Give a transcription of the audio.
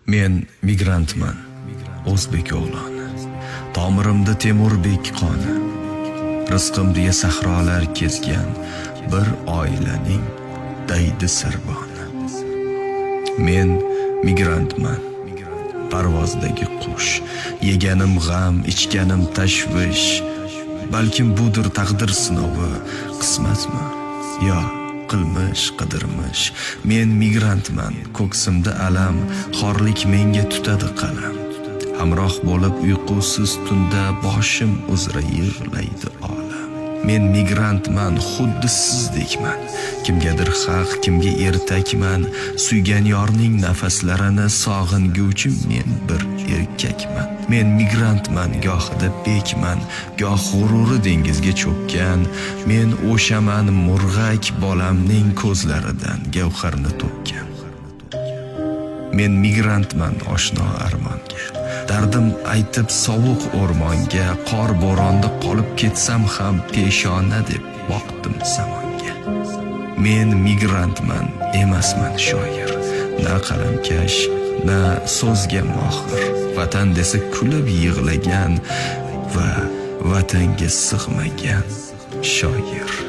Men migrantman, o'zbek o'g'loni. Tomirimda Temurbek qoni. Rizqimda sahrolar kezgan bir oilaning daydi sirboni. Men migrantman, parvozdagi qush. Yeganim g'am, ichganim tashvish. Balkim budir taqdir sinovi, qismatmi? Yo qilmish, qidirmish. Men migrantman, ko'ksimda alam, xorlik menga tutadi qalam. Hamroh bo'lib uyqusiz tunda boshim uzra yig'laydi olam. Men migrantman, xuddi sizdekman. Kimgadir haq, kimga ertakman. Suygan yorning nafaslarini sog'inguvchi men bir erkakman. Men migrantman, gohida bekman, goh g'ururi dengizga cho'kkan. Men o'shaman murg'ak bolamning ko'zlaridan gavharni to'kkan. Men migrantman, oshno armonga. Dardim aytib sovuq o'rmonga, qor bo'ronda qolib ketsam ham peshona deb boqdim zamonga. Men migrantman, emasman shoir, na qalamkash, na so'zga mohir. Vatan desa kulib yig'lagan va vatanga sig'magan shoir.